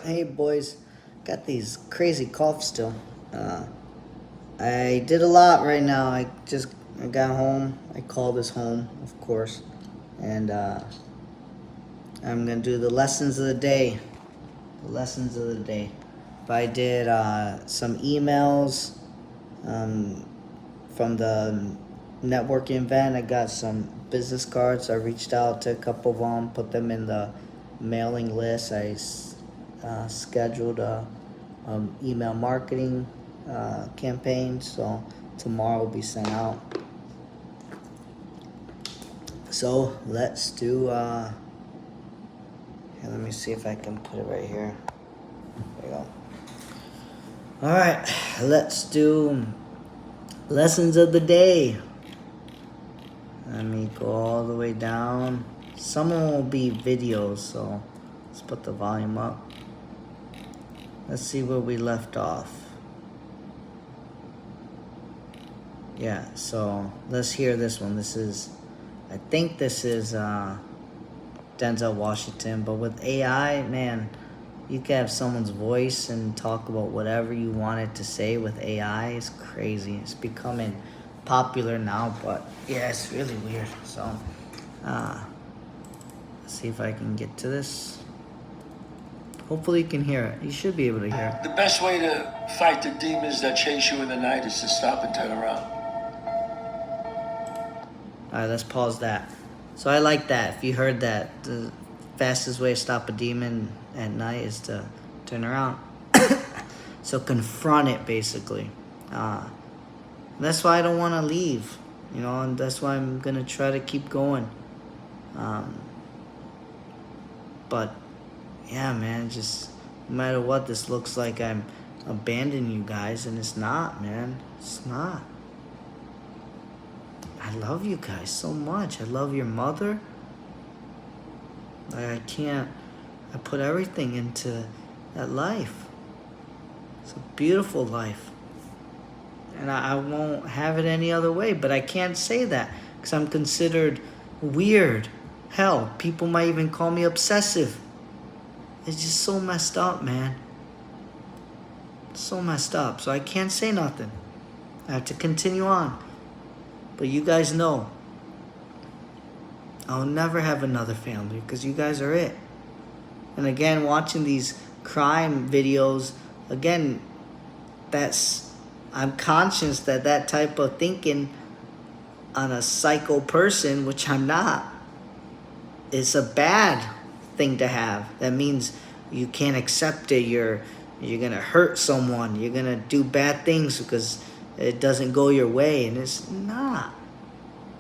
Hey boys, got these crazy coughs still. I did a lot right now. I got home. I called this home, of course, and I'm gonna do the lessons of the day. The lessons of the day. But I did some emails um, from the networking event. I got some business cards. I reached out to a couple of them, put them in the mailing list. I scheduled a email marketing campaign, so tomorrow will be sent out. So let's do. Here, let me see if I can put it right here. There you go. All right, let's do lessons of the day. Let me go all the way down. Some of them will be videos, so let's put the volume up. Let's see where we left off. Yeah, so let's hear this one. I think this is Denzel Washington, but with AI, man, you can have someone's voice and talk about whatever you wanted to say with AI. It's crazy. It's becoming popular now, but yeah, it's really weird. So, let's see if I can get to this. Hopefully you can hear it. You should be able to hear it. The best way to fight the demons that chase you in the night is to stop and turn around. All right, let's pause that. So I like that. If you heard that, the fastest way to stop a demon at night is to turn around. So confront it, basically. That's why I don't want to leave, and that's why I'm going to try to keep going. But, yeah, man, just no matter what, this looks like I'm abandoning you guys, and it's not, man. It's not. I love you guys so much. I love your mother. I put everything into that life. It's a beautiful life. And I won't have it any other way. But I can't say that because I'm considered weird. Hell, people might even call me obsessive. It's just so messed up, man. So messed up. So I can't say nothing. I have to continue on. But you guys know, I'll never have another family because you guys are it. And again, watching these crime videos, again, I'm conscious that type of thinking on a psycho person, which I'm not, is a bad thing to have. That means you can't accept it. You're going to hurt someone. You're going to do bad things because it doesn't go your way, and it's not.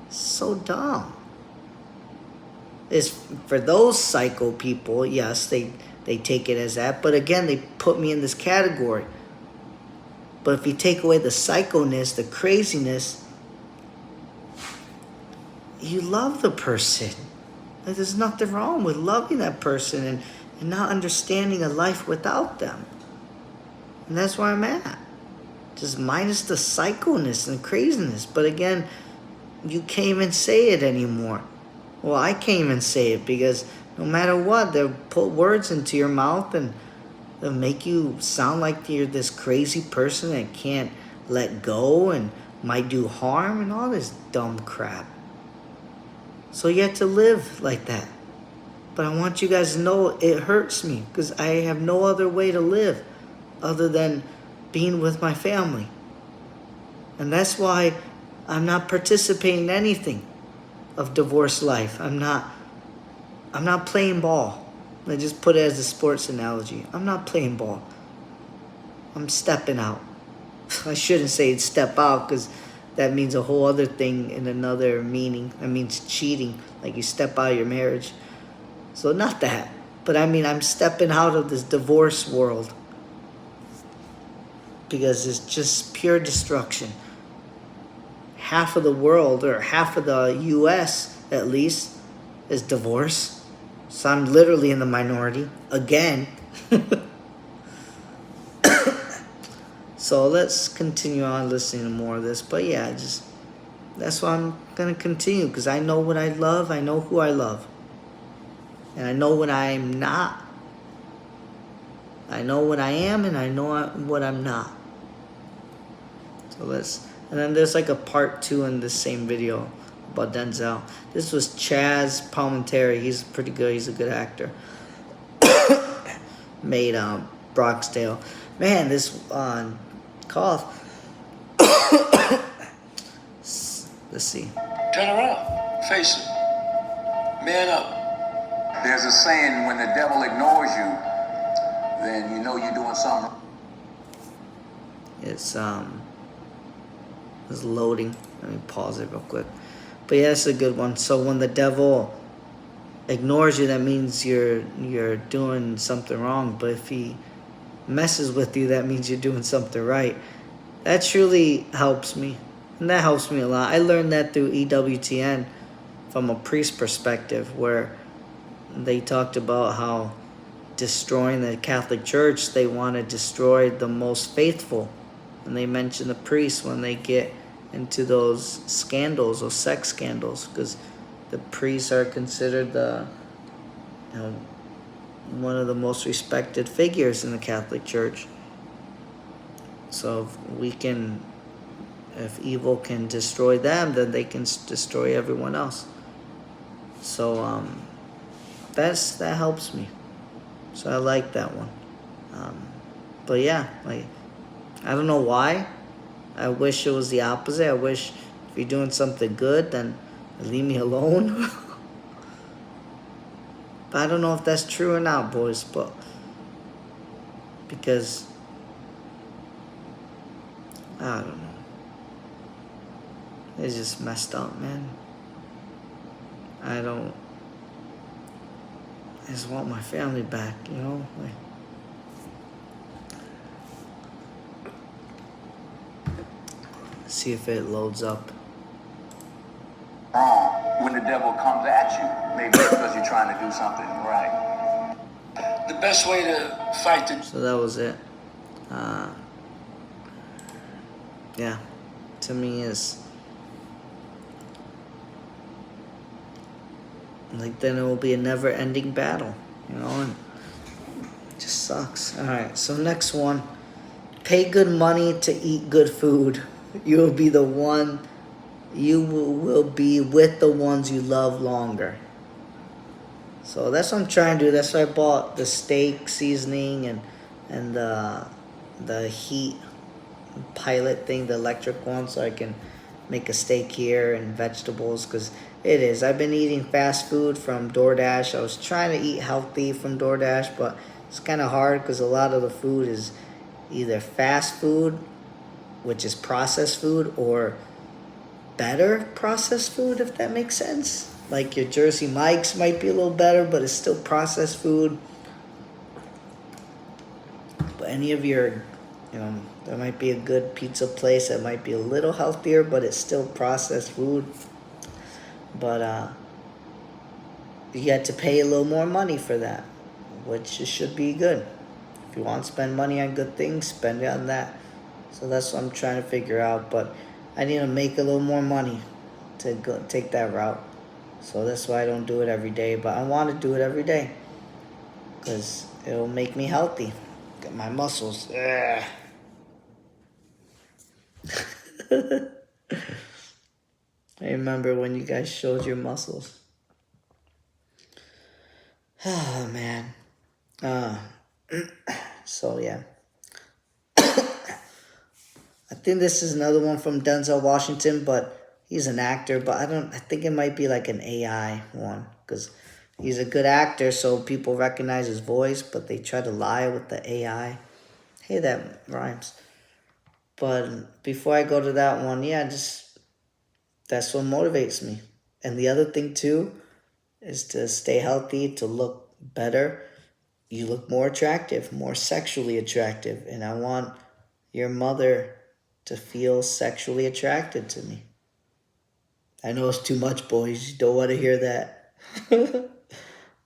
It's so dumb. It's for those psycho people, yes, they take it as that, but again, they put me in this category. But if you take away the psychoness, the craziness, you love the person. There's nothing wrong with loving that person and not understanding a life without them. And that's where I'm at. Just minus the psychoness and craziness. But again, you can't even say it anymore. Well, I can't even say it because no matter what, they'll put words into your mouth and they'll make you sound like you're this crazy person that can't let go and might do harm and all this dumb crap. So you have to live like that. But I want you guys to know it hurts me because I have no other way to live other than being with my family. And that's why I'm not participating in anything of divorce life. I'm not playing ball. I just put it as a sports analogy. I'm not playing ball. I'm stepping out. I shouldn't say step out because that means a whole other thing in another meaning. That means cheating, like you step out of your marriage. So not that. But I mean, I'm stepping out of this divorce world because it's just pure destruction. Half of the world, or half of the U.S. at least, is divorce. So I'm literally in the minority again. So let's continue on listening to more of this. But yeah, that's why I'm going to continue because I know what I love. I know who I love. And I know when I'm not. I know what I am and I know what I'm not. So and then there's like a part 2 in this same video about Denzel. This was Chaz Palminteri. He's pretty good. He's a good actor. Made Broxdale. Man, this cough. Let's see. Turn around. Face it. Man up. There's a saying, when the devil ignores you, then you know you're doing something. It's loading. Let me pause it real quick. But yeah, it's a good one. So when the devil ignores you, that means you're doing something wrong. But if he messes with you, that means you're doing something right. That truly helps me. And that helps me a lot. I learned that through EWTN from a priest perspective, where they talked about how destroying the Catholic Church, they want to destroy the most faithful. And they mention the priests when they get into those scandals, those sex scandals, because the priests are considered one of the most respected figures in the Catholic Church. So if evil can destroy them, then they can destroy everyone else. So that helps me. So I like that one. But yeah, like, I don't know why. I wish it was the opposite. I wish if you're doing something good, then leave me alone. But I don't know if that's true or not, boys. But because I don't know. It's just messed up, man. I just want my family back, you know? Like, see if it loads up. Wrong when the devil comes at you. Maybe it's because you're trying to do something right. The best way to fight the... So that was it. Yeah. To me is... like, then it will be a never-ending battle, you know? And it just sucks. Alright, so next one. Pay good money to eat good food. You will be will be with the ones you love longer. So that's what I'm trying to do. That's why I bought the steak seasoning and the heat pilot thing, the electric one, so I can make a steak here and vegetables, because I've been eating fast food from DoorDash. I was trying to eat healthy from DoorDash, but it's kind of hard because a lot of the food is either fast food, which is processed food, or better processed food, if that makes sense. Like your Jersey Mike's might be a little better, but it's still processed food. But any of your, there might be a good pizza place that might be a little healthier, but it's still processed food. But you get to pay a little more money for that, which should be good. If you want to spend money on good things, spend it on that. So that's what I'm trying to figure out. But I need to make a little more money to go take that route. So that's why I don't do it every day. But I want to do it every day because it'll make me healthy. Get my muscles. I remember when you guys showed your muscles. Oh, man. So, yeah. I think this is another one from Denzel Washington, but he's an actor. But I think it might be like an AI one, because he's a good actor, so people recognize his voice, but they try to lie with the AI. Hey, that rhymes. But before I go to that one, that's what motivates me. And the other thing too is to stay healthy, to look better. You look more attractive, more sexually attractive. And I want your mother to feel sexually attracted to me. I know it's too much, boys. You don't want to hear that.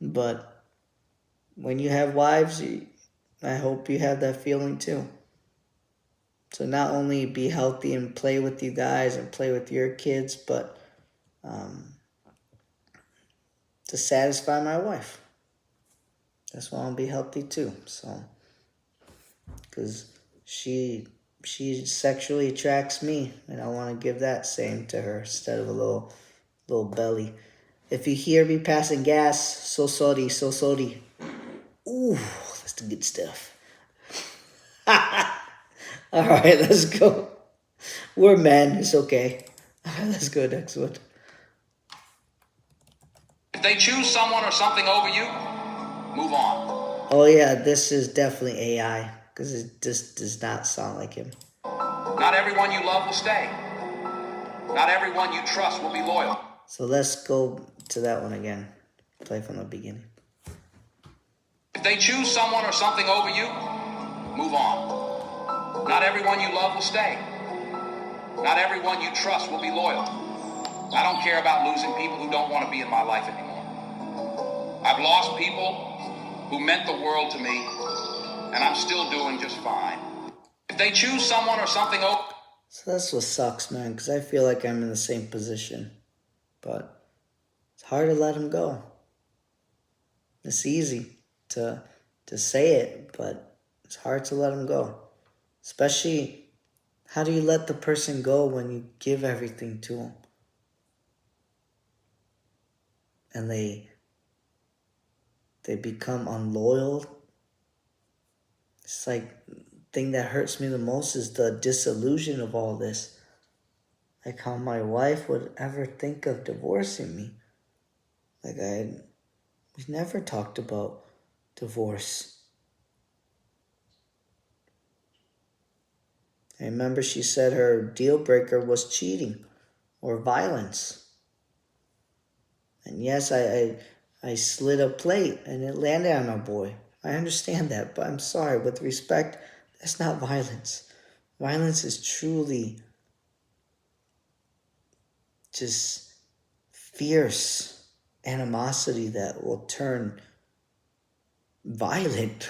But when you have wives, I hope you have that feeling too. So not only be healthy and play with you guys and play with your kids, but to satisfy my wife. That's why I'll be healthy too. So because she sexually attracts me, and I want to give that same to her instead of a little belly. If you hear me passing gas, so sorry, so sorry. Ooh, that's the good stuff. All right, let's go. We're men, it's okay. All right, let's go next one. If they choose someone or something over you, move on. Oh yeah, this is definitely AI, because it just does not sound like him. Not everyone you love will stay. Not everyone you trust will be loyal. So let's go to that one again. Play from the beginning. If they choose someone or something over you, move on. Not everyone you love will stay. Not everyone you trust will be loyal. I don't care about losing people who don't want to be in my life anymore. I've lost people who meant the world to me, and I'm still doing just fine. If they choose someone or something over... So that's what sucks, man, because I feel like I'm in the same position. But it's hard to let him go. It's easy to say it, but it's hard to let him go. Especially, how do you let the person go when you give everything to them? And they become unloyal. It's like, the thing that hurts me the most is the disillusion of all this. Like how my wife would ever think of divorcing me. Like we never talked about divorce. I remember she said her deal breaker was cheating or violence. And yes, I slid a plate and it landed on my boy. I understand that, but I'm sorry, with respect, that's not violence. Violence is truly just fierce animosity that will turn violent.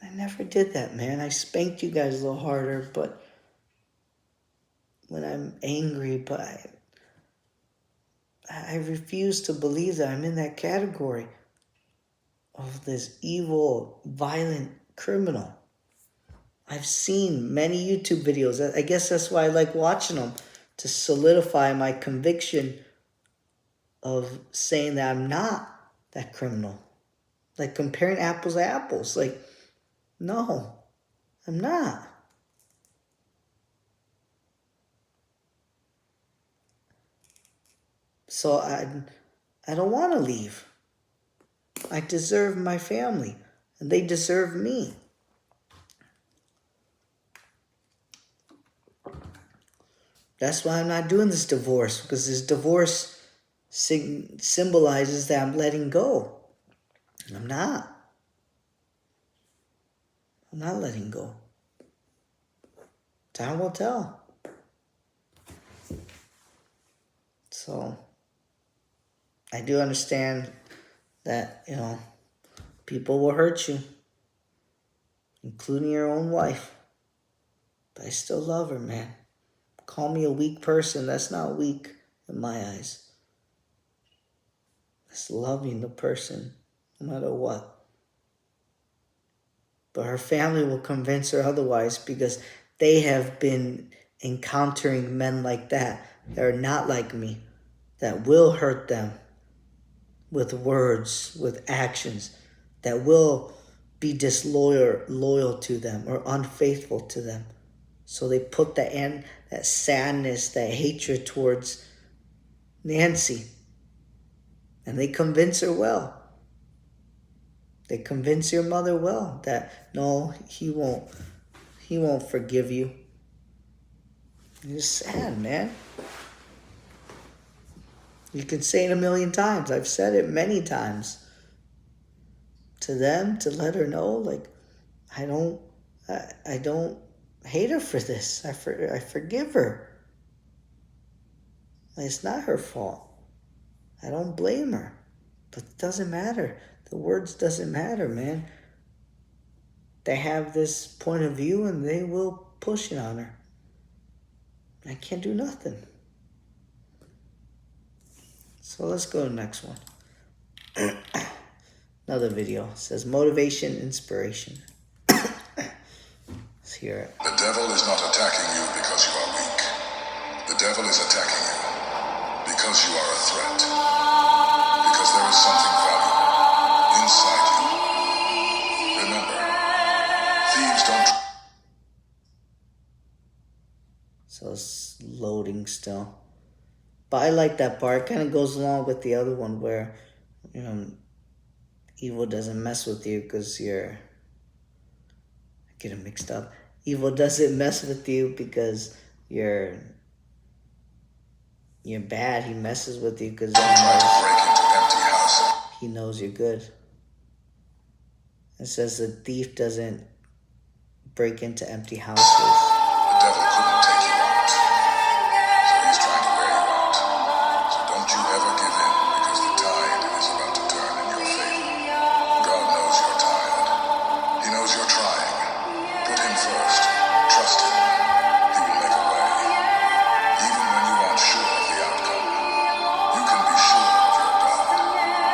I never did that, man. I spanked you guys a little harder, but when I'm angry, but I refuse to believe that I'm in that category of this evil, violent criminal. I've seen many YouTube videos. I guess that's why I like watching them, to solidify my conviction of saying that I'm not that criminal. Like comparing apples to apples. Like, no, I'm not. So I don't want to leave. I deserve my family, and they deserve me. That's why I'm not doing this divorce, because this divorce symbolizes that I'm letting go. And I'm not. I'm not letting go. Time will tell. So, I do understand that, people will hurt you, including your own wife. But I still love her, man. Call me a weak person. That's not weak in my eyes. It's loving the person, no matter what. But her family will convince her otherwise, because they have been encountering men like that are not like me, that will hurt them with words, with actions, that will be disloyal to them or unfaithful to them. So they put that sadness, that hatred towards Nancy. And they convince her well. They convince your mother well that, no, he won't forgive you. It's sad, man. You can say it a million times. I've said it many times. To them, to let her know, like, I don't hate her for this. I forgive her. It's not her fault. I don't blame her. But it doesn't matter. The words doesn't matter, man. They have this point of view and they will push it on her. I can't do nothing. So let's go to the next one. Another video. It says motivation, inspiration. hear it. The devil is not attacking you because you are weak. The devil is attacking you because you are a threat. Because there is something valuable inside you. Remember, thieves don't... So it's loading still. But I like that part. It kind of goes along with the other one where, evil doesn't mess with you because you're... I get it mixed up. Evil doesn't mess with you because you're bad. He messes with you because Don't try to break into empty houses. he knows you're good. It says the thief doesn't break into empty houses. The devil couldn't take you out, so he's trying to wear you out. So don't you ever give in, because the tide is about to turn in your favor. God knows you're tired. He knows you're trying. Put him first. Trust him. He will make a way. Even when you aren't sure of the outcome, you can be sure of your God.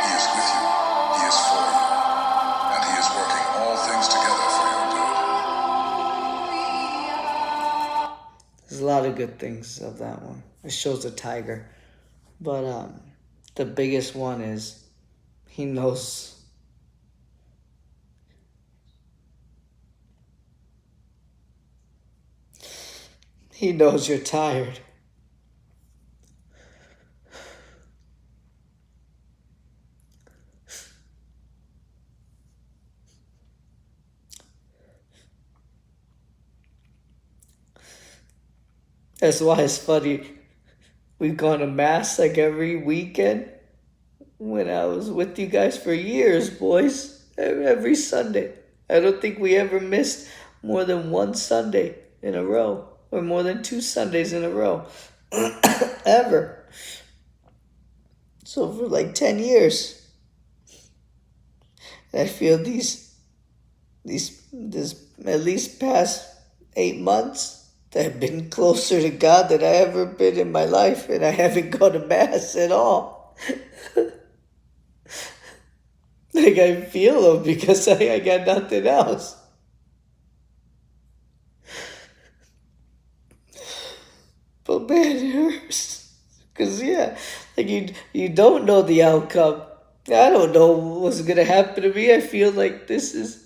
He is with you. He is for you. And he is working all things together for your good. There's a lot of good things of that one. It shows a tiger. But the biggest one is he knows. He knows you're tired. That's why it's funny. We've gone to mass like every weekend. When I was with you guys for years, boys. Every Sunday. I don't think we ever missed more than one Sunday in a row. Or more than 2 Sundays in a row. Ever. So for like 10 years. And I feel this at least past 8 months, I've been closer to God than I ever been in my life, and I haven't gone to mass at all. Like I feel him because I got nothing else. But man, it hurts. Cause like you don't know the outcome. I don't know what's gonna happen to me. I feel like this is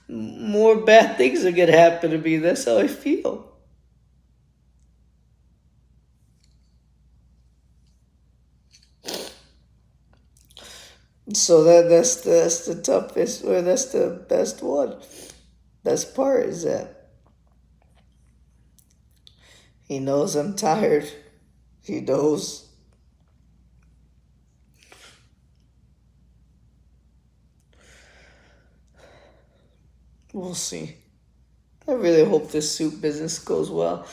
more bad things are gonna happen to me. That's how I feel. So that's the toughest, or that's the best one. Best part is that he knows I'm tired. He knows. We'll see. I really hope this soup business goes well.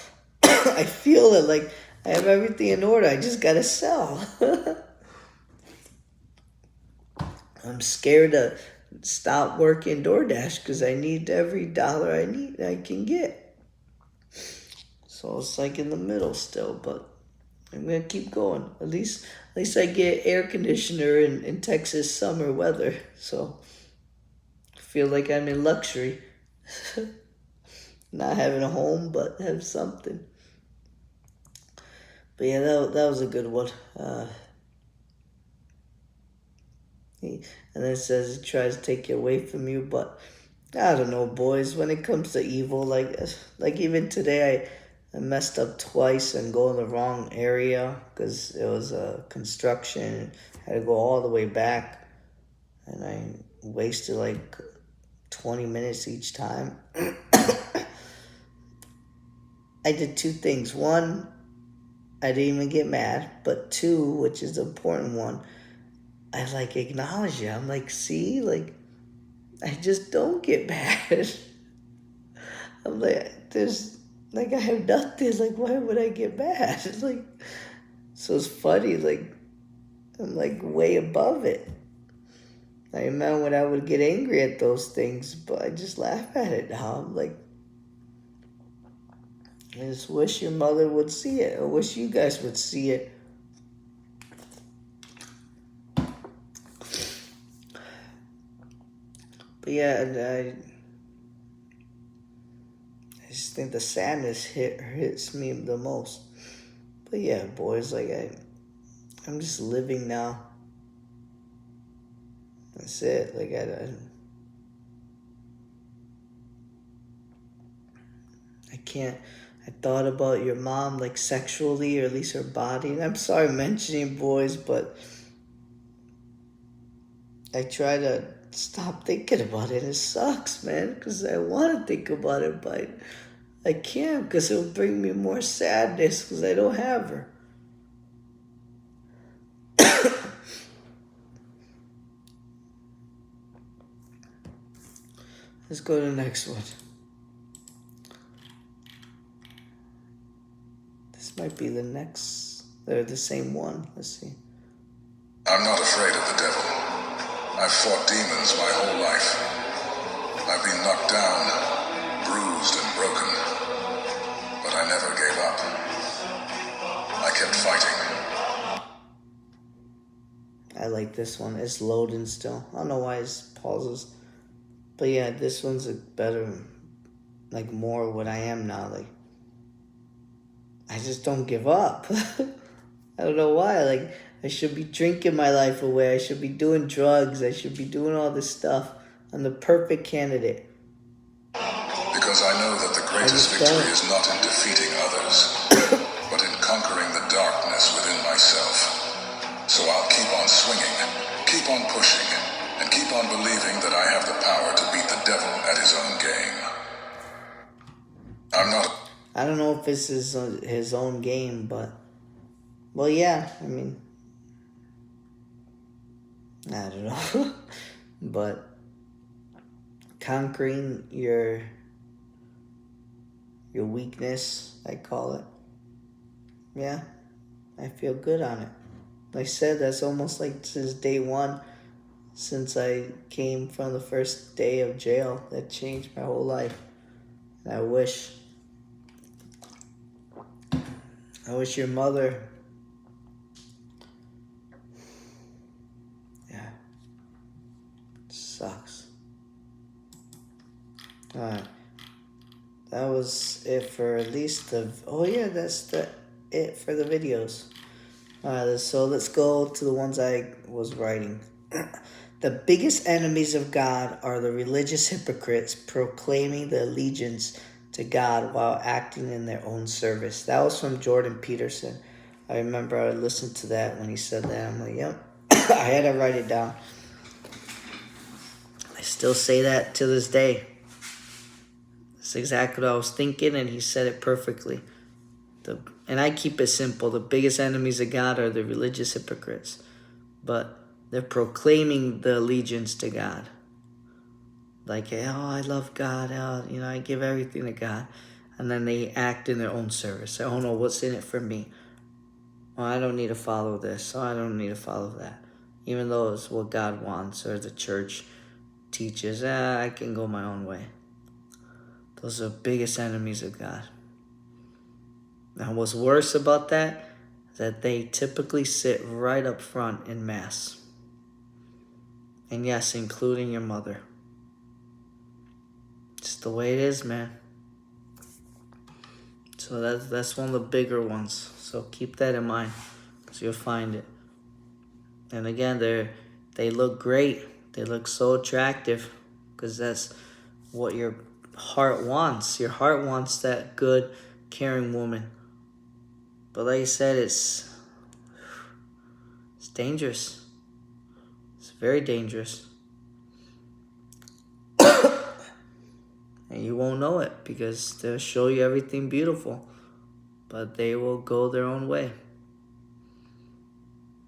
I feel it like I have everything in order. I just gotta sell. I'm scared to stop working DoorDash because I need every dollar I can get. So it's like in the middle still, but I'm gonna keep going. At least I get air conditioner in Texas summer weather. So I feel like I'm in luxury. Not having a home, but have something. But yeah, that was a good one. And then it says it tries to take you away from you, but I don't know, boys. When it comes to evil, like even today, I messed up twice and go in the wrong area because it was a construction. I had to go all the way back, and I wasted like 20 minutes each time. I did 2 things. 1, I didn't even get mad, but 2, which is the important one, I like acknowledge it. I'm like, see, like I just don't get mad. I'm like, there's like I have nothing. Like, why would I get mad? It's like, so it's funny. Like I'm like way above it. I remember when I would get angry at those things, but I just laugh at it now. I'm like, I just wish your mother would see it. I wish you guys would see it. But yeah, just think the sadness hits me the most. But yeah, boys, like I'm just living now. That's it. Like I can't. I thought about your mom like sexually, or at least her body. And I'm sorry mentioning boys, but I try to stop thinking about it. It sucks, man, because I want to think about it, but I can't, because it'll bring me more sadness because I don't have her. Let's go to the next one. This might be the next. They're the same one. Let's see. I'm not afraid of the devil. I've fought demons my whole life. I've been knocked down, bruised and broken, but I never gave up. I kept fighting. I like this one. It's loading still. I don't know why it pauses. But yeah, this one's a better, like more what I am now. Like, I just don't give up. I don't know why. Like, I should be drinking my life away. I should be doing drugs. I should be doing all this stuff. I'm the perfect candidate. Because I know that the greatest victory is not in defeating others, but in conquering the darkness within myself. So I'll keep on swinging, keep on pushing, and keep on believing that I have the power to beat the devil at his own game. I don't know if this is his own game, but... Well, yeah, I mean... I don't know. But... Conquering your weakness, I call it. Yeah, I feel good on it. Like I said, that's almost like since day one, since I came from the first day of jail. That changed my whole life. And I wish your mother... Yeah. Sucks. Alright. That was it for at least the... Oh yeah, that's it for the videos. Alright, so let's go to the ones I was writing. The biggest enemies of God are the religious hypocrites proclaiming the allegiance to God while acting in their own service. That was from Jordan Peterson. I remember I listened to that when he said that. I'm like, yep. I had to write it down. I still say that to this day. That's exactly what I was thinking, and he said it perfectly. And I keep it simple. The biggest enemies of God are the religious hypocrites. But they're proclaiming the allegiance to God. Like, oh, I love God. Oh, I give everything to God. And then they act in their own service. Oh, no, what's in it for me? Oh, I don't need to follow this. Oh, I don't need to follow that. Even though it's what God wants or the church teaches. I can go my own way. Those are the biggest enemies of God. Now, what's worse about that is that they typically sit right up front in Mass. And yes, including your mother. It's the way it is, man. So that's one of the bigger ones. So keep that in mind, because you'll find it. And again, they look great. They look so attractive, because that's what your heart wants. Your heart wants that good, caring woman. But like I said, it's dangerous. It's very dangerous. And you won't know it, because they'll show you everything beautiful, but they will go their own way.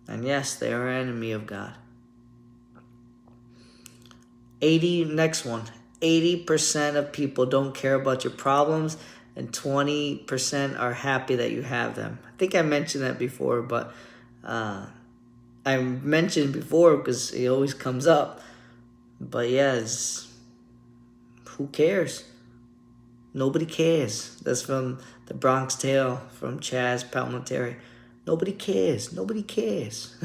And yes, they are an enemy of God. Next one. 80% of people don't care about your problems, and 20% are happy that you have them. I think I mentioned that before, but I mentioned before because it always comes up. But yeah, who cares? Nobody cares. That's from the Bronx Tale from Chaz Palminteri. Nobody cares. Nobody cares.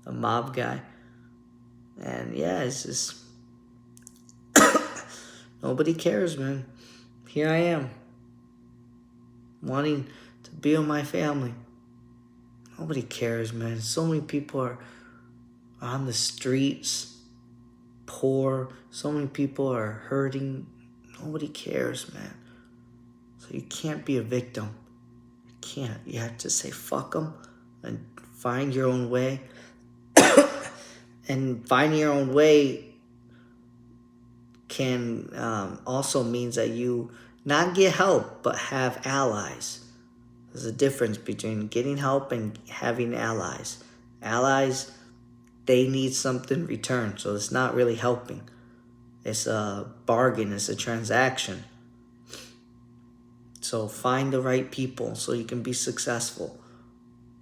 A mob guy. And yeah, it's just... Nobody cares, man. here I am, wanting to be with my family. Nobody cares, man. So many people are on the streets, poor. So many people are hurting. Nobody cares, man. So you can't be a victim. You can't. You have to say fuck them and find your own way. And finding your own way can also means that you not get help, but have allies. There's a difference between getting help and having allies. Allies, they need something in return, so it's not really helping. It's a bargain, it's a transaction. So find the right people so you can be successful.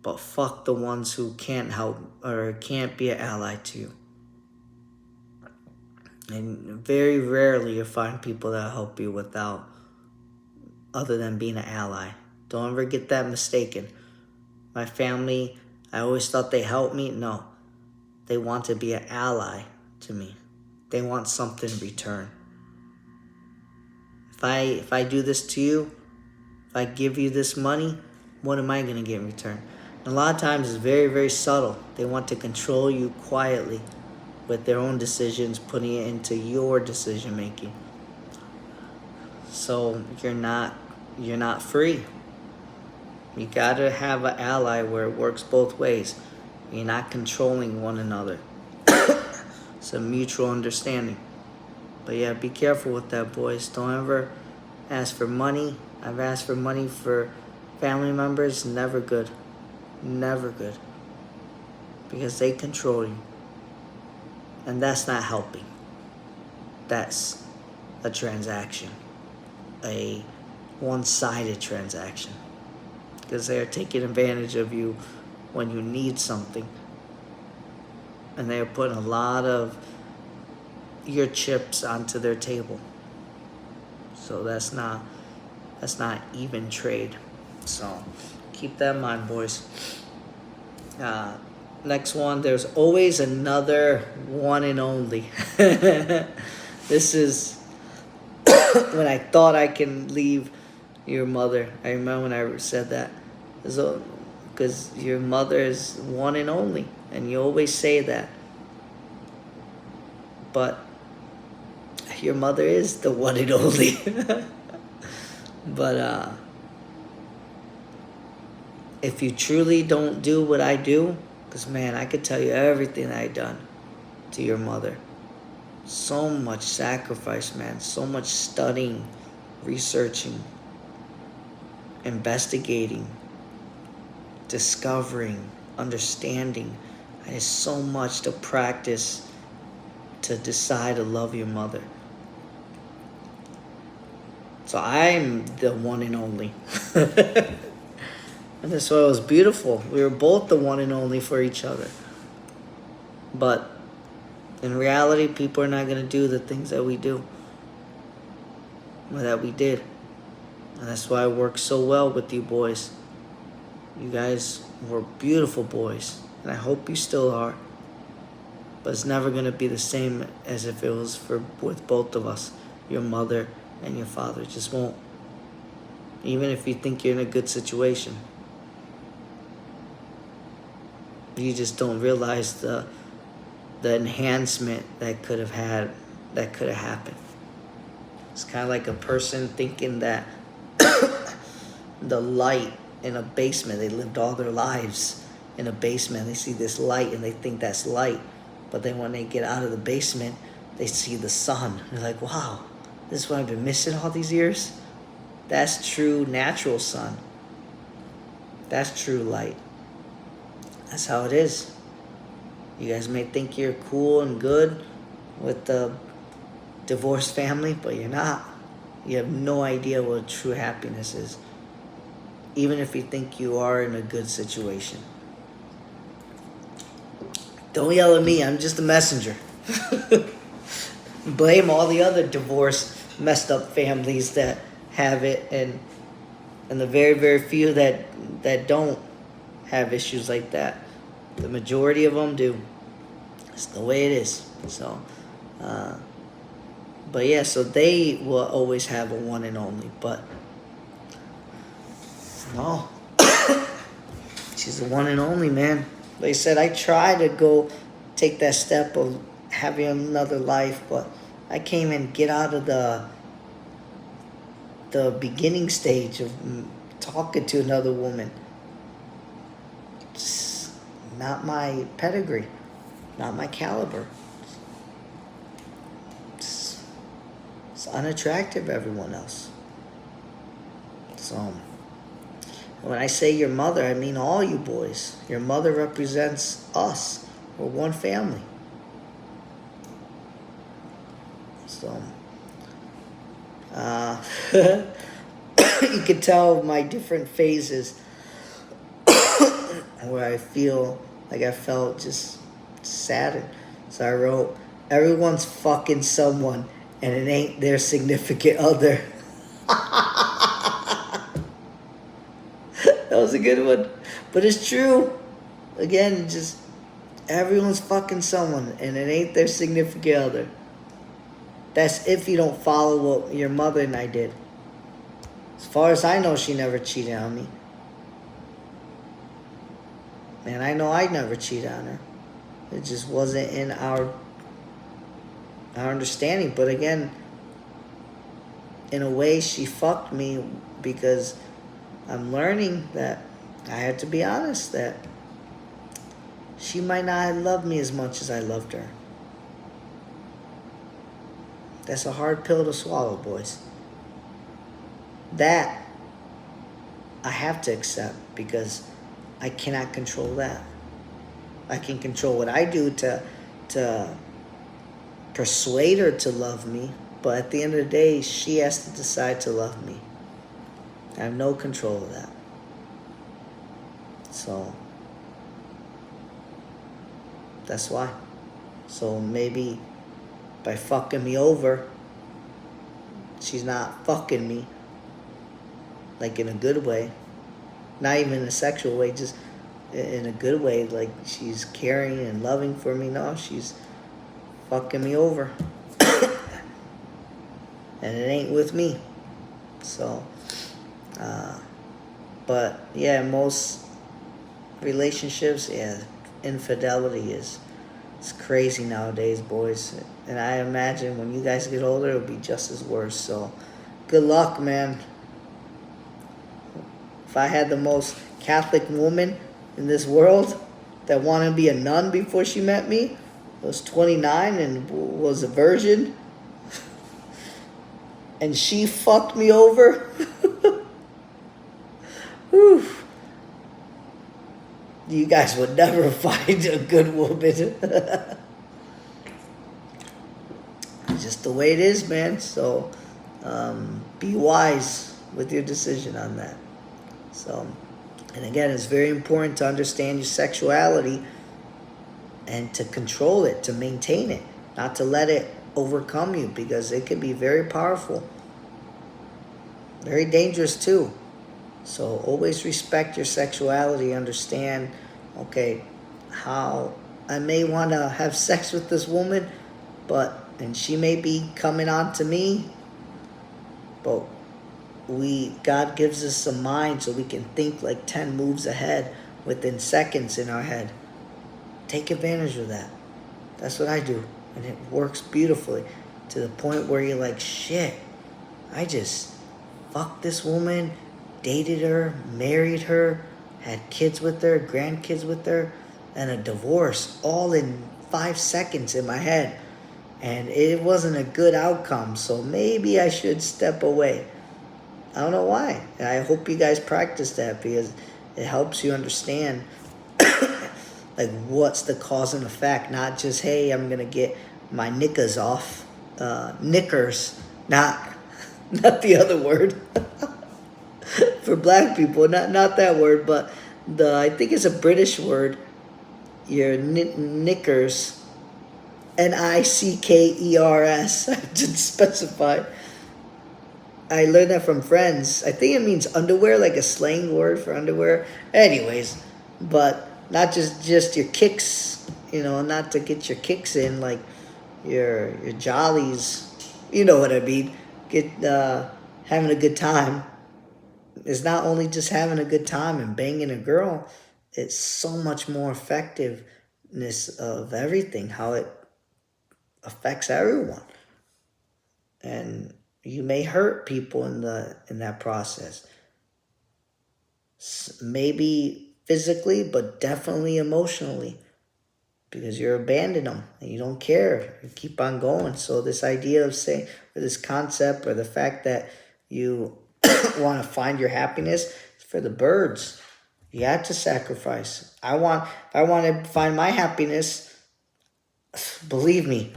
But fuck the ones who can't help or can't be an ally to you. And very rarely you find people that help you without, other than being an ally. Don't ever get that mistaken. My family, I always thought they helped me. No, they want to be an ally to me. They want something in return. If I do this to you, if I give you this money, what am I going to get in return? And a lot of times it's very, very subtle. They want to control you quietly with their own decisions, putting it into your decision making. So you're not free. You gotta have an ally where it works both ways. You're not controlling one another. It's a mutual understanding. But yeah, be careful with that, boys. Don't ever ask for money. I've asked for money for family members. Never good. Never good. Because they control you. And that's not helping. That's a transaction. A one-sided transaction. Because they're taking advantage of you when you need something. And they're putting a lot of your chips onto their table. So that's not even trade. So keep that in mind, boys. Next one, there's always another one and only. This is when I thought I can leave your mother. I remember when I said that. Because your mother is one and only. And you always say that. But your mother is the one and only. But if you truly don't do what I do, because man, I could tell you everything that I done to your mother. So much sacrifice, man. So much studying, researching, investigating, discovering, understanding. There's so much to practice to decide to love your mother. So I'm the one and only. And that's why it was beautiful. We were both the one and only for each other. But in reality, people are not going to do the things that we do. Or that we did. And that's why I work so well with you boys. You guys were beautiful boys. And I hope you still are. But it's never going to be the same as if it was with both of us. Your mother and your father. It just won't. Even if you think you're in a good situation. You just don't realize the enhancement that could have happened. It's kind of like a person thinking that the light in a basement, they lived all their lives in a basement. They see this light and they think that's light. But then when they get out of the basement, they see the sun. They're like, wow, this is what I've been missing all these years? That's true natural sun. That's true light. That's how it is. You guys may think you're cool and good with the divorced family, but you're not. You have no idea what true happiness is. Even if you think you are in a good situation. Don't yell at me, I'm just a messenger. Blame all the other divorced, messed up families that have it, and the very, very few that don't have issues like that. The majority of them do. It's the way it is. So But yeah, so they will always have a one and only. But no, she's the one and only, man. Like I said, I try to go take that step of having another life, but I can't even get out of the beginning stage of talking to another woman. It's not my pedigree, not my caliber. It's unattractive to everyone else. So when I say your mother, I mean all you boys. Your mother represents us. We're one family. So you can tell my different phases where I feel like I felt just saddened. So I wrote, everyone's fucking someone and it ain't their significant other. That was a good one. But it's true. Again, just everyone's fucking someone and it ain't their significant other. That's if you don't follow what your mother and I did. As far as I know, she never cheated on me. And I know I never cheated on her. It just wasn't in our understanding. But again, in a way, she fucked me because I'm learning that I had to be honest that she might not have loved me as much as I loved her. That's a hard pill to swallow, boys. That I have to accept because I cannot control that. I can control what I do to persuade her to love me, but at the end of the day, she has to decide to love me. I have no control of that. So that's why. So maybe by fucking me over, she's not fucking me like in a good way. Not even in a sexual way, just in a good way, like she's caring and loving for me. No, she's fucking me over. And it ain't with me. So, but yeah, most relationships, yeah, infidelity is it's crazy nowadays, boys. And I imagine when you guys get older, it'll be just as worse. So, good luck, man. If I had the most Catholic woman in this world that wanted to be a nun before she met me, was 29 and was a virgin, and she fucked me over, whew, you guys would never find a good woman. Just the way it is, man. So be wise with your decision on that. So, and again, it's very important to understand your sexuality and to control it, to maintain it, not to let it overcome you, because it can be very powerful, very dangerous too. So always respect your sexuality, understand, okay, how I may want to have sex with this woman, and she may be coming on to me, but God gives us a mind so we can think like 10 moves ahead within seconds in our head. Take advantage of that. That's what I do. And it works beautifully to the point where you're like, shit, I just fucked this woman, dated her, married her, had kids with her, grandkids with her, and a divorce all in 5 seconds in my head. And it wasn't a good outcome, so maybe I should step away. I don't know why. I hope you guys practice that because it helps you understand like what's the cause and effect, not just, hey, I'm gonna get my knickers off. Knickers, not the other word. For black people, not that word, but I think it's a British word. Your knickers, Nickers. I didn't specify. I learned that from friends. I think it means underwear, like a slang word for underwear. Anyways, but not just your kicks, not to get your kicks in, like your jollies You know what I mean. Having a good time. It's not only just having a good time and banging a girl. It's so much more effectiveness of everything, how it affects everyone. And you may hurt people in that process. Maybe physically, but definitely emotionally. Because you're abandoning them and you don't care. You keep on going. So this idea of saying, or this concept, or the fact that you want to find your happiness is for the birds. You have to sacrifice. If I want to find my happiness, believe me,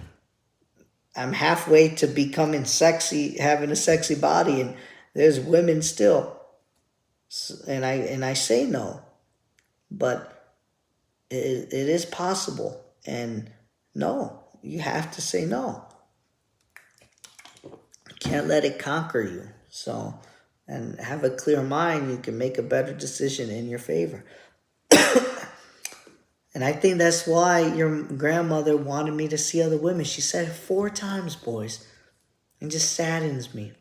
I'm halfway to becoming sexy, having a sexy body, and there's women still. And I say no. But it is possible. And no, you have to say no. You can't let it conquer you. So, and have a clear mind, you can make a better decision in your favor. And I think that's why your grandmother wanted me to see other women. She said it 4 times, boys. It just saddens me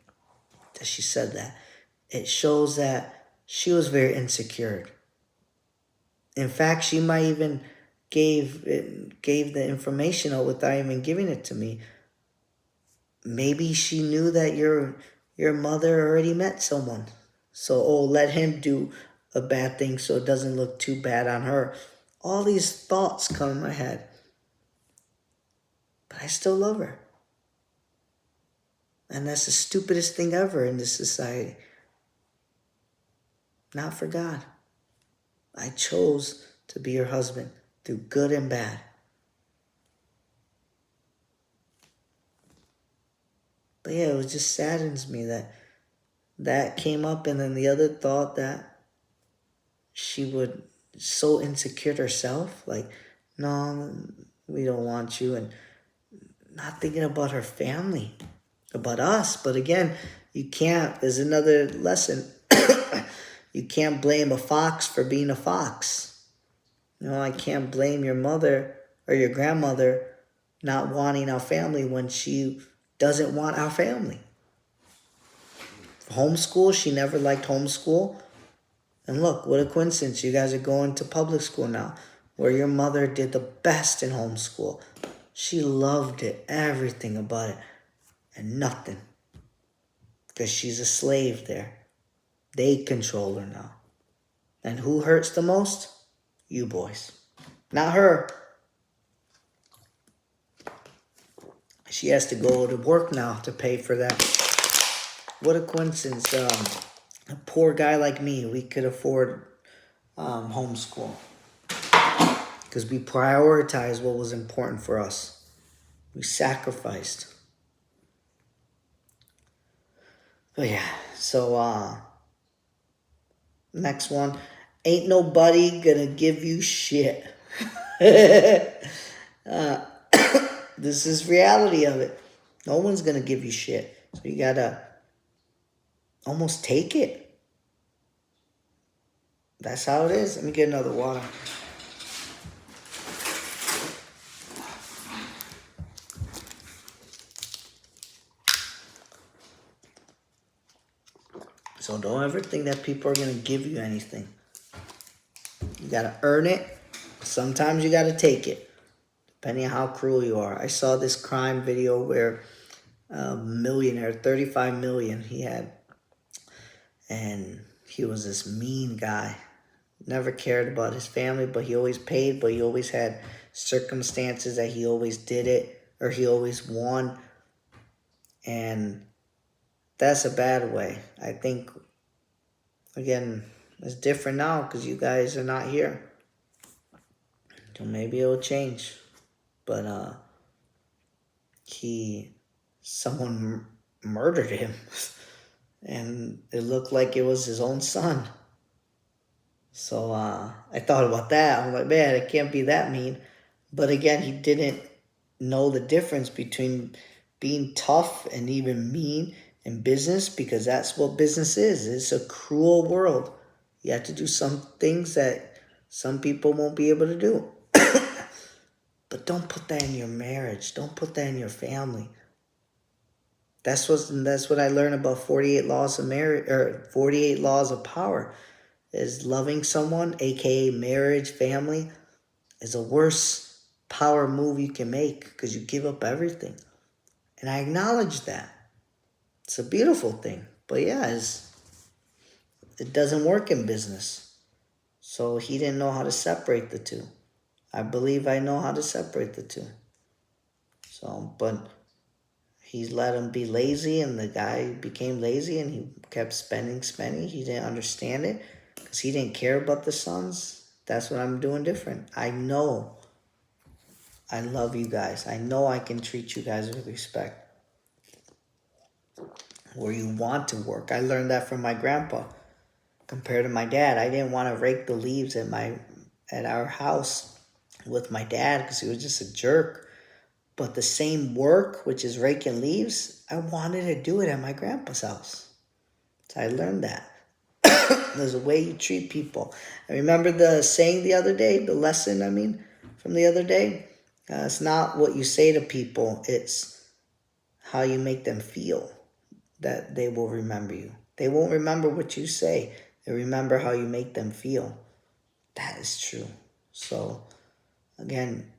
that she said that. It shows that she was very insecure. In fact, she might even gave the information out without even giving it to me. Maybe she knew that your mother already met someone. So, let him do a bad thing so it doesn't look too bad on her. All these thoughts come in my head. But I still love her. And that's the stupidest thing ever in this society. Not for God. I chose to be your husband through good and bad. But yeah, it just saddens me that came up, and then the other thought that she would so insecure herself, like, no, we don't want you, and not thinking about her family, about us. But again, you can't, there's another lesson. You can't blame a fox for being a fox. I can't blame your mother or your grandmother not wanting our family when she doesn't want our family. Homeschool, she never liked homeschool. And look, what a coincidence. You guys are going to public school now, where your mother did the best in homeschool. She loved it, everything about it, and nothing. Because she's a slave there. They control her now. And who hurts the most? You boys. Not her. She has to go to work now to pay for that. What a coincidence. A poor guy like me, we could afford homeschool. Because we prioritized what was important for us. We sacrificed. But yeah, so next one. Ain't nobody gonna give you shit. This is reality of it. No one's gonna give you shit. So you gotta almost take it. That's how it is. Let me get another water. So don't ever think that people are going to give you anything. You got to earn it. Sometimes you got to take it, depending on how cruel you are. I saw this crime video where a millionaire, 35 million he had, and he was this mean guy. Never cared about his family, but he always paid, but he always had circumstances that he always did it, or he always won. And that's a bad way. I think, again, it's different now because you guys are not here. So maybe it'll change. But someone murdered him. And it looked like it was his own son. So I thought about that. I'm like, man, it can't be that mean. But again, he didn't know the difference between being tough and even mean in business, because that's what business is. It's a cruel world. You have to do some things that some people won't be able to do. But don't put that in your marriage. Don't put that in your family. That's what I learned about 48 laws of marriage, or 48 laws of power, is loving someone, aka marriage, family, is the worst power move you can make because you give up everything. And I acknowledge that. It's a beautiful thing. But yeah, it doesn't work in business. So he didn't know how to separate the two. I believe I know how to separate the two. So, but he let him be lazy, and the guy became lazy, and he kept spending. He didn't understand it because he didn't care about the sons. That's what I'm doing different. I know I love you guys. I know I can treat you guys with respect. Where you want to work. I learned that from my grandpa. Compared to my dad, I didn't want to rake the leaves at our house with my dad because he was just a jerk. But the same work, which is raking leaves, I wanted to do it at my grandpa's house. So I learned that. There's a way you treat people. I remember the saying the other day, the lesson, from the other day. It's not what you say to people, it's how you make them feel that they will remember you. They won't remember what you say. They remember how you make them feel. That is true. So, again,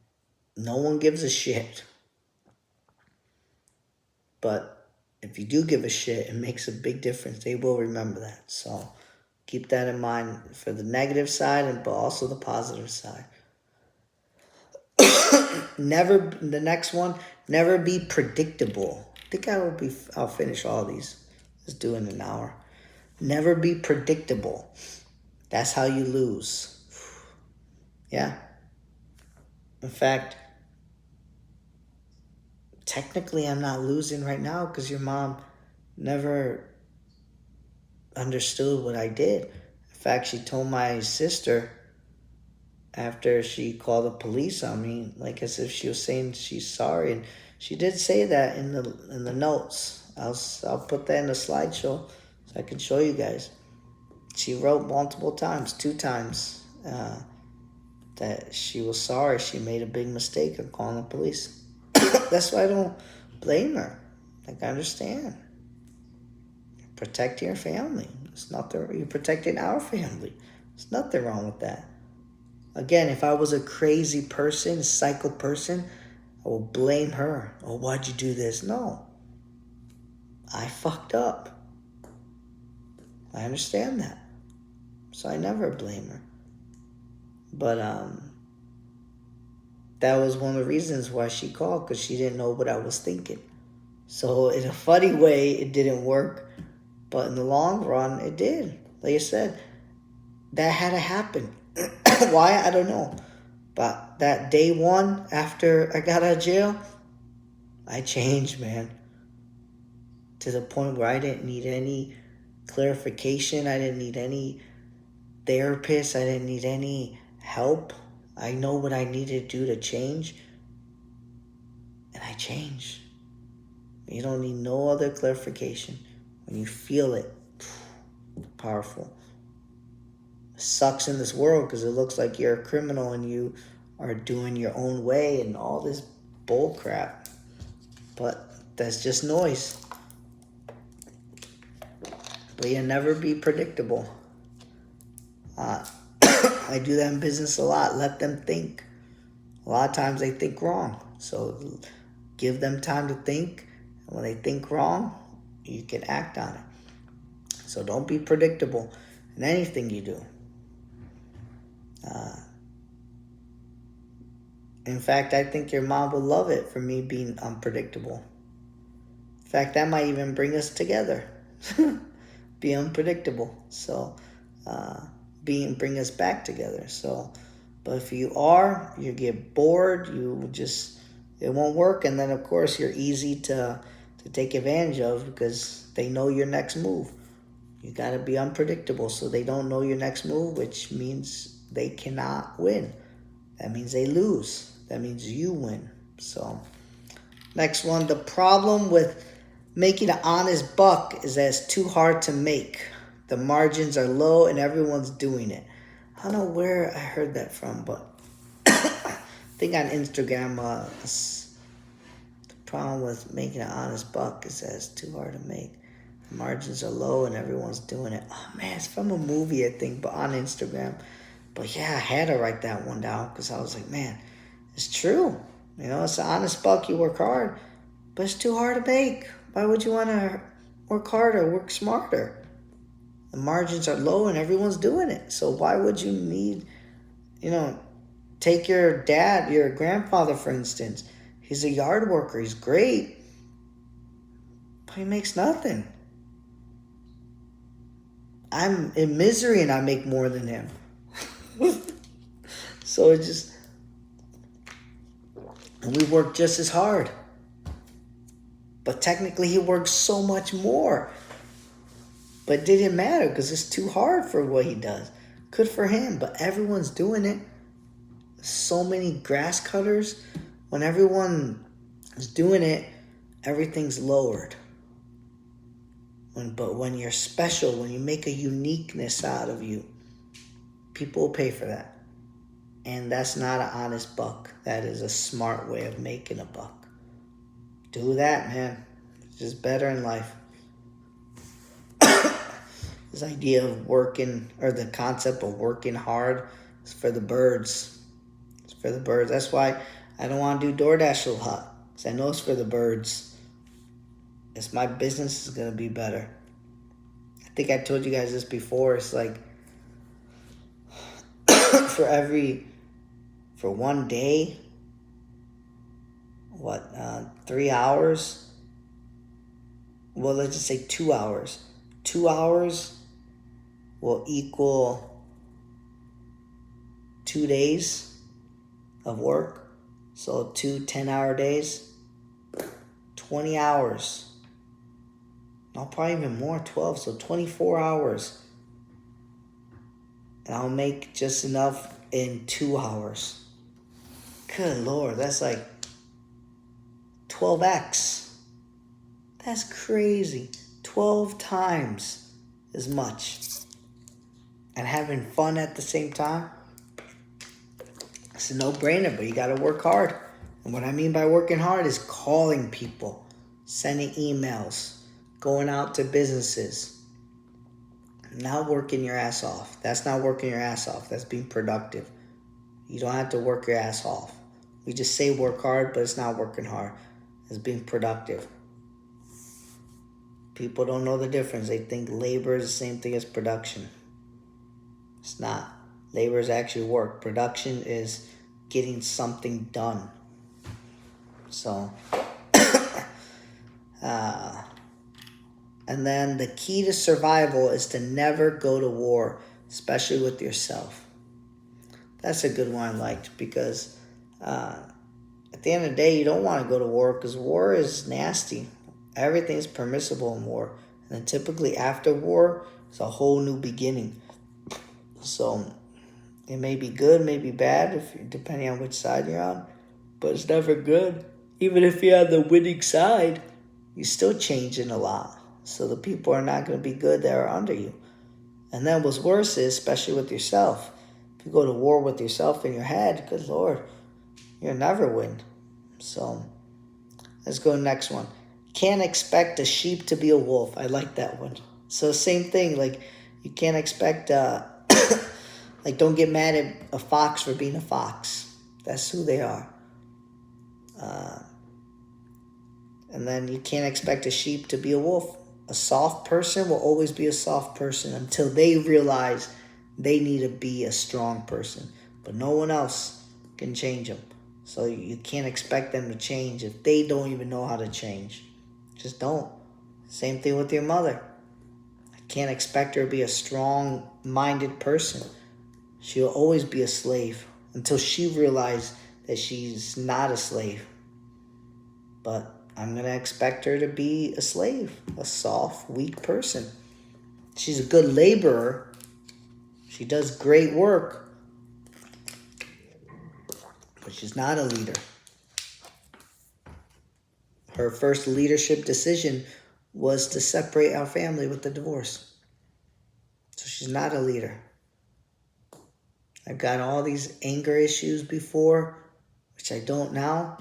no one gives a shit. But if you do give a shit, it makes a big difference. They will remember that. So keep that in mind for the negative side, but also the positive side. The next one, never be predictable. I think I'll finish all these. Let's do it in an hour. Never be predictable. That's how you lose. Yeah. In fact, technically I'm not losing right now because your mom never understood what I did. In fact, she told my sister after she called the police on me, like as if she was saying she's sorry, and she did say that in the notes. I'll put that in the slideshow so I can show you guys. She wrote multiple times, 2 times, that she was sorry. She made a big mistake of calling the police. That's why I don't blame her. Like, I understand. Protect your family. You're protecting our family. There's nothing wrong with that. Again, if I was a crazy person, a psycho person, I will blame her. Oh, why'd you do this? No. I fucked up. I understand that. So I never blame her. But that was one of the reasons why she called, because she didn't know what I was thinking. So in a funny way, it didn't work. But in the long run, it did. Like I said, that had to happen. Why? I don't know. But that day one, after I got out of jail, I changed, man. To the point where I didn't need any clarification. I didn't need any therapist. I didn't need any help. I know what I needed to do to change. And I changed. You don't need no other clarification. When you feel it, powerful. It sucks in this world because it looks like you're a criminal and you are doing your own way and all this bull crap. But that's just noise. But you'll never be predictable. I do that in business a lot. Let them think. A lot of times they think wrong. So give them time to think. And when they think wrong, you can act on it. So don't be predictable in anything you do. In fact, I think your mom would love it for me being unpredictable. In fact, that might even bring us together. Be unpredictable. So, bring us back together. So, but if you get bored, it won't work. And then, of course, you're easy to take advantage of because they know your next move. You got to be unpredictable so they don't know your next move, which means they cannot win. That means they lose. That means you win. So, next one. The problem with making an honest buck is that it's too hard to make. The margins are low and everyone's doing it. I don't know where I heard that from, but I think on Instagram, problem with making an honest buck is that it's too hard to make. The margins are low and everyone's doing it. Oh man, it's from a movie, I think, but on Instagram. But yeah, I had to write that one down because I was like, man, it's true. You know, it's an honest buck. You work hard, but it's too hard to make. Why would you want to work harder, work smarter? The margins are low and everyone's doing it. So why would you need, take your dad, your grandfather, for instance. He's a yard worker. He's great, but he makes nothing. I'm in misery and I make more than him. So it just, and we work just as hard. But technically he works so much more. But it didn't matter because it's too hard for what he does. Good for him, but everyone's doing it. So many grass cutters. When everyone is doing it, everything's lowered. But when you're special, when you make a uniqueness out of you, people will pay for that. And that's not an honest buck. That is a smart way of making a buck. Do that, man. It's just better in life. This idea of working, or the concept of working hard, is for the birds. It's for the birds. That's why I don't want to do DoorDash a lot. Because I know it's for the birds. It's my business is going to be better. I think I told you guys this before. It's like, for one day, 3 hours? Well, let's just say 2 hours. 2 hours will equal 2 days of work. So 2 10-hour days, 20 hours. No, probably even more, 12. So 24 hours. And I'll make just enough in 2 hours. Good Lord, that's like 12x. That's crazy. 12 times as much. And having fun at the same time. It's a no-brainer, but you got to work hard. And what I mean by working hard is calling people, sending emails, going out to businesses. Not working your ass off. That's not working your ass off. That's being productive. You don't have to work your ass off. We just say work hard, but it's not working hard. It's being productive. People don't know the difference. They think labor is the same thing as production. It's not. Labor is actually work. Production is getting something done. So, and then the key to survival is to never go to war, especially with yourself. That's a good one I liked because at the end of the day, you don't want to go to war because war is nasty. Everything's permissible in war. And then typically after war, it's a whole new beginning. So it may be good, may be bad, depending on which side you're on. But it's never good. Even if you're on the winning side, you're still changing a lot. So the people are not going to be good that are under you. And then what's worse is, especially with yourself, if you go to war with yourself in your head, good Lord, you'll never win. So let's go to the next one. Can't expect a sheep to be a wolf. I like that one. So same thing, like you can't expect, like don't get mad at a fox for being a fox. That's who they are. And then you can't expect a sheep to be a wolf. A soft person will always be a soft person until they realize they need to be a strong person. But no one else can change them. So you can't expect them to change if they don't even know how to change. Just don't. Same thing with your mother. I can't expect her to be a strong-minded person. She'll always be a slave until she realizes that she's not a slave. But I'm going to expect her to be a slave, a soft, weak person. She's a good laborer. She does great work. But she's not a leader. Her first leadership decision was to separate our family with the divorce. So she's not a leader. I've got all these anger issues before, which I don't now.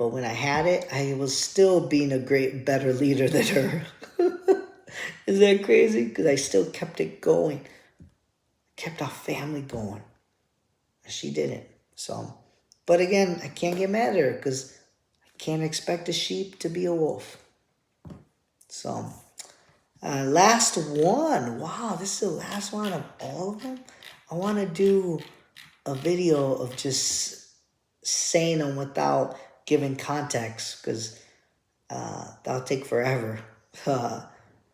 But when I had it, I was still being a better leader than her. Is that crazy? Because I still kept it going. Kept our family going. She didn't. So, but again, I can't get mad at her because I can't expect a sheep to be a wolf. So, last one. Wow, this is the last one of all of them. I want to do a video of just saying them without giving context because that'll take forever.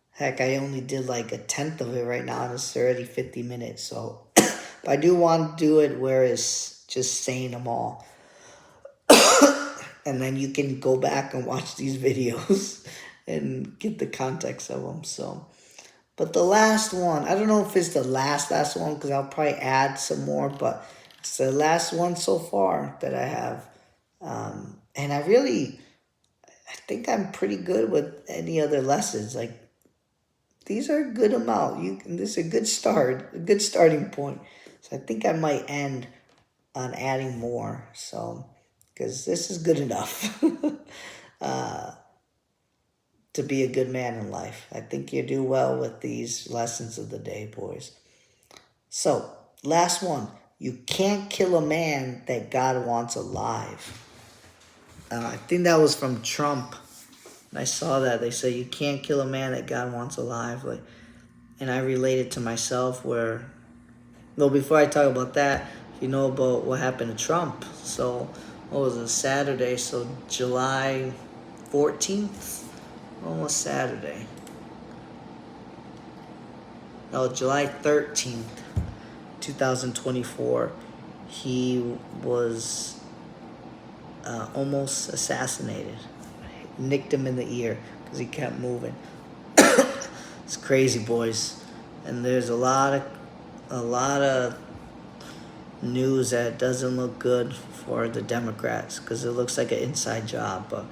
Heck, I only did like 1/10 of it right now, and it's already 50 minutes. So, but I do want to do it where it's just saying them all. And then you can go back and watch these videos and get the context of them. So, but the last one, I don't know if it's the last one because I'll probably add some more, but it's the last one so far that I have. And I think I'm pretty good with any other lessons. Like, these are a good amount. This is a good start, a good starting point. So I think I might end on adding more. So, because this is good enough to be a good man in life. I think you do well with these lessons of the day, boys. So, last one. You can't kill a man that God wants alive. I think that was from Trump. I saw that. They say you can't kill a man that God wants alive. And I related to myself where... Well, before I talk about that, you know about what happened to Trump. So, what was it, Saturday? So, July 14th? Almost Saturday. No, July 13th, 2024. He was almost assassinated. Nicked him in the ear because he kept moving. It's crazy, boys. And there's a lot of news that doesn't look good for the Democrats because it looks like an inside job. But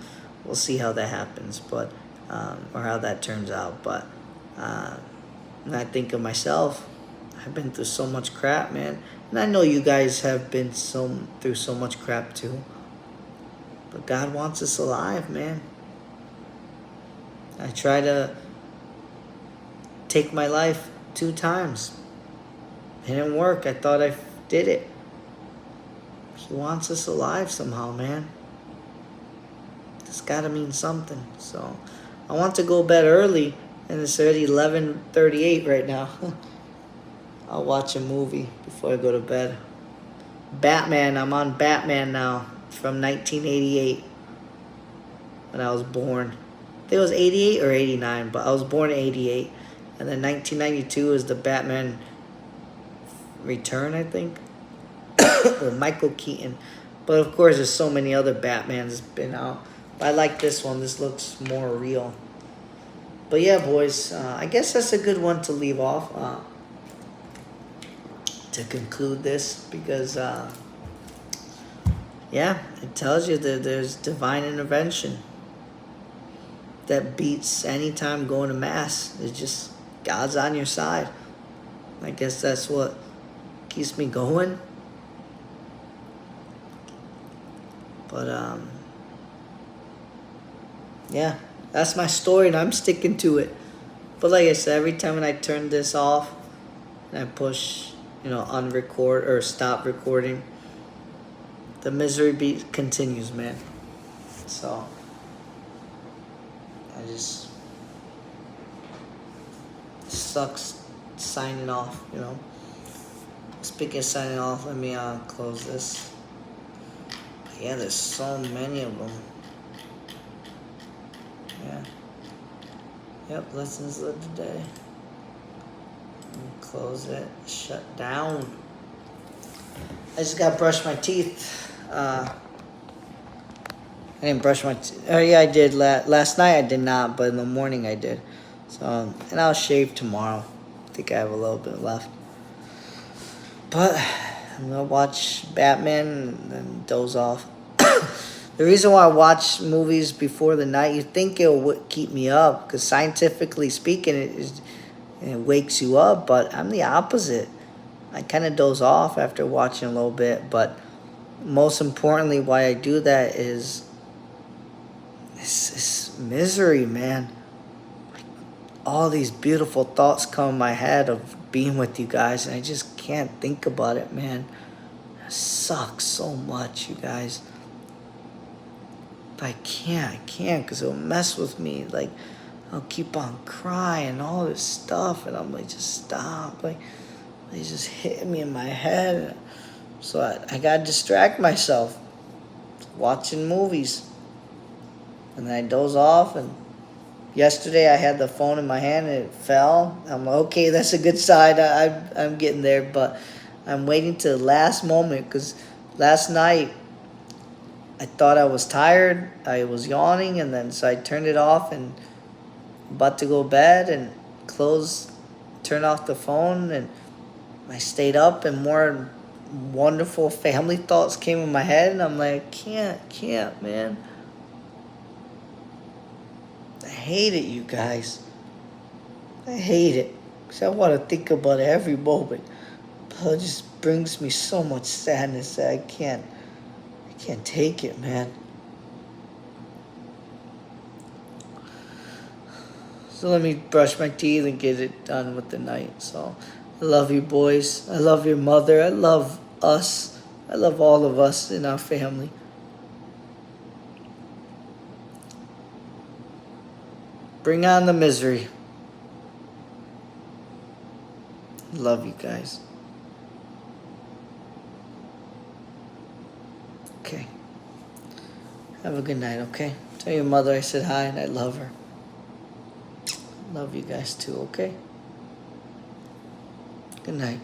we'll see how that happens, but or how that turns out. But and I think of myself, I've been through so much crap, man. And I know you guys have been through so much crap too. But God wants us alive, man. I try to take my life 2 times. It didn't work. I thought I did it. He wants us alive somehow, man. It's gotta mean something. So, I want to go bed early, and it's already 11:38 right now. I'll watch a movie before I go to bed. Batman. I'm on Batman now. From 1988. When I was born. I think it was 88 or 89, but I was born in 88. And then 1992 is the Batman Return, I think. With Michael Keaton. But of course, there's so many other Batmans been out. But I like this one. This looks more real. But yeah, boys. I guess that's a good one to leave off. To conclude this. Because, yeah, it tells you that there's divine intervention. That beats any time going to Mass. It's just God's on your side. I guess that's what keeps me going. But, yeah, that's my story and I'm sticking to it. But like I said, every time when I turn this off and I push, unrecord or stop recording, the misery beat continues, man. So, sucks signing off, Speaking of signing off, let me close this. Yeah, there's so many of them. Yeah. Yep, lessons of the day. Close it. Shut down. I just gotta brush my teeth. I didn't brush my teeth. Oh yeah, I did. Last night I did not, but in the morning I did. So, and I'll shave tomorrow. I think I have a little bit left. But I'm gonna watch Batman and then doze off. The reason why I watch movies before the night, you think it would keep me up, because scientifically speaking, it wakes you up, but I'm the opposite. I kind of doze off after watching a little bit, but most importantly, why I do that is it's misery, man. All these beautiful thoughts come in my head of being with you guys, and I just can't think about it, man. It sucks so much, you guys. But I can't, because it'll mess with me. Like, I'll keep on crying, all this stuff, and I'm like, just stop. Like, they just hit me in my head. So I gotta distract myself, watching movies. And then I doze off, and yesterday I had the phone in my hand and it fell. I'm like, okay, that's a good sign. I'm getting there, but I'm waiting to the last moment, because last night I thought I was tired. I was yawning, and then so I turned it off and about to go to bed and turn off the phone, and I stayed up, and more wonderful family thoughts came in my head, and I'm like, can't, man. I hate it, you guys. I hate it, because I want to think about it every moment, but it just brings me so much sadness that I can't take it, man. So let me brush my teeth and get it done with the night. So I love you, boys. I love your mother. I love us. I love all of us in our family. Bring on the misery. Love you guys. Okay. Have a good night, okay? Tell your mother I said hi and I love her. Love you guys too, okay? Good night.